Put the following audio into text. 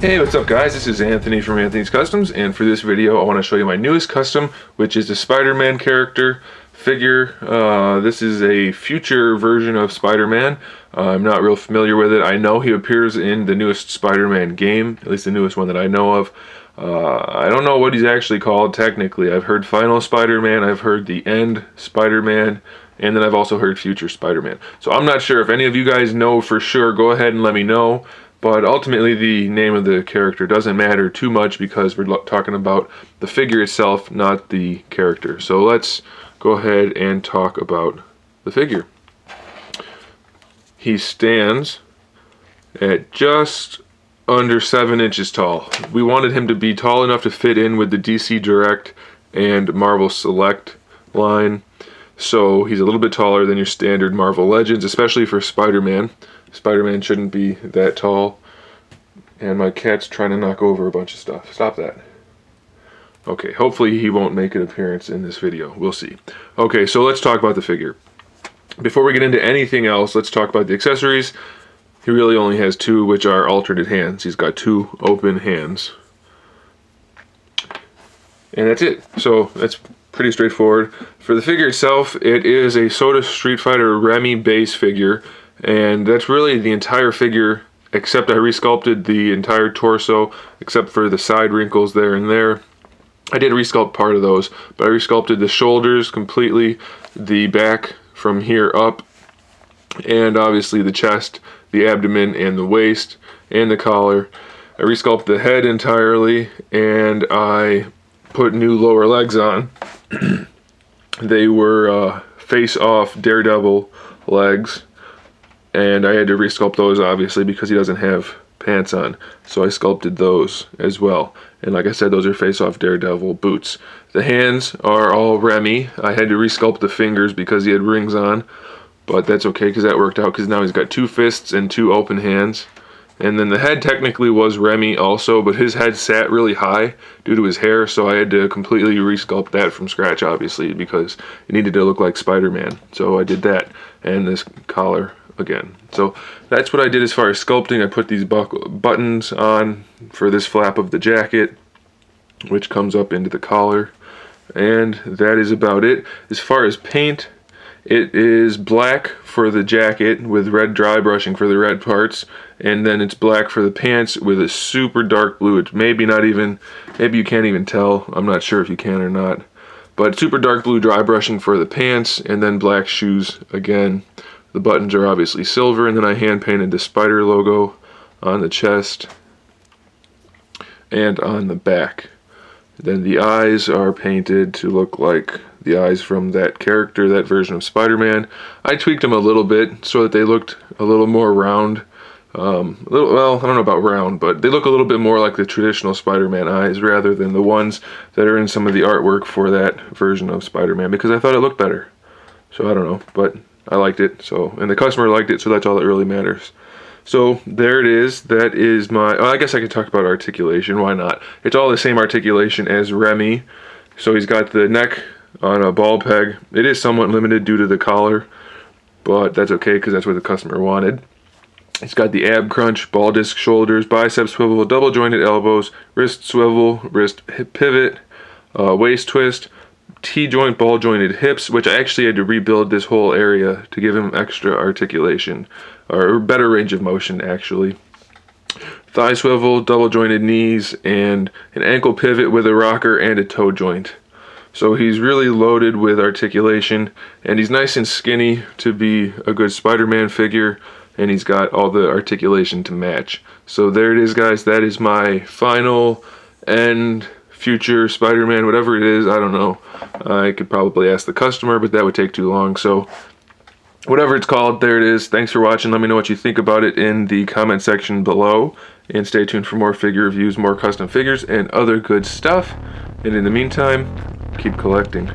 Hey, what's up guys? This is Anthony from Anthony's Customs, and for this video I want to show you my newest custom, which is the Spider-Man character figure. This is a future version of Spider-Man. I'm not real familiar with it. I know he appears in the newest Spider-Man game, at least the newest one that I know of. I don't know what he's actually called technically. I've heard Final Spider-Man, I've heard the End Spider-Man, and then I've also heard Future Spider-Man. So I'm not sure. If any of you guys know for sure, go ahead and let me know. But ultimately the name of the character doesn't matter too much because we're talking about the figure itself, not the character. So let's go ahead and talk about the figure. He stands at just under 7 inches tall. We wanted him to be tall enough to fit in with the DC Direct and Marvel Select line. So he's a little bit taller than your standard Marvel Legends, especially for Spider-Man. Spider-Man shouldn't be that tall. And my cat's trying to knock over a bunch of stuff. Stop that. Okay, hopefully he won't make an appearance in this video. We'll see. Okay, so let's talk about the figure. Before we get into anything else, let's talk about the accessories. He really only has 2, which are alternate hands. He's got 2 open hands. And that's it. So that's pretty straightforward. For the figure itself, it is a Soda Street Fighter Remy base figure. And that's really the entire figure, except I resculpted the entire torso, except for the side wrinkles there and there. I did resculpt part of those, but I resculpted the shoulders completely, the back from here up, and obviously the chest, the abdomen, and the waist, and the collar. I resculpted the head entirely, and I put new lower legs on. They were face-off Daredevil legs. And I had to resculpt those obviously because he doesn't have pants on. So I sculpted those as well. And like I said, those are face-off Daredevil boots. The hands are all Remy. I had to resculpt the fingers because he had rings on. But that's okay because that worked out because now he's got 2 fists and 2 open hands. And then the head technically was Remy also, but his head sat really high due to his hair. So I had to completely resculpt that from scratch obviously because it needed to look like Spider-Man. So I did that. And this collar again. So that's what I did as far as sculpting. I put these buttons on for this flap of the jacket, which comes up into the collar, and that is about it. As far as paint, it is black for the jacket with red dry brushing for the red parts, and then it's black for the pants with a super dark blue. It's maybe you can't even tell. I'm not sure if you can or not, but super dark blue dry brushing for the pants, and then black shoes again. The buttons are obviously silver, and then I hand painted the spider logo on the chest and on the back. Then the eyes are painted to look like the eyes from that character, that version of Spider-Man. I tweaked them a little bit so that they looked a little more round. Well, I don't know about round, but they look a little bit more like the traditional Spider-Man eyes rather than the ones that are in some of the artwork for that version of Spider-Man because I thought it looked better. So I don't know, but I liked it, and the customer liked it, so that's all that really matters. So there it is. That is my, I guess I could talk about articulation, why not? It's all the same articulation as Remy. So he's got the neck on a ball peg. It is somewhat limited due to the collar, but that's okay because that's what the customer wanted. He's got the ab crunch, ball disc shoulders, bicep swivel, double jointed elbows, wrist swivel, wrist hip pivot, waist twist, T-joint, ball jointed hips, which I actually had to rebuild this whole area to give him extra articulation, or better range of motion actually. Thigh swivel, double jointed knees, and an ankle pivot with a rocker and a toe joint. So he's really loaded with articulation, and he's nice and skinny to be a good Spider-Man figure, and he's got all the articulation to match. So there it is guys, that is my final end future Spider-Man, whatever it is, I don't know. I could probably ask the customer, but that would take too long. So whatever it's called, there it is. Thanks for watching. Let me know what you think about it in the comment section below. And stay tuned for more figure reviews, more custom figures, and other good stuff. And in the meantime, keep collecting.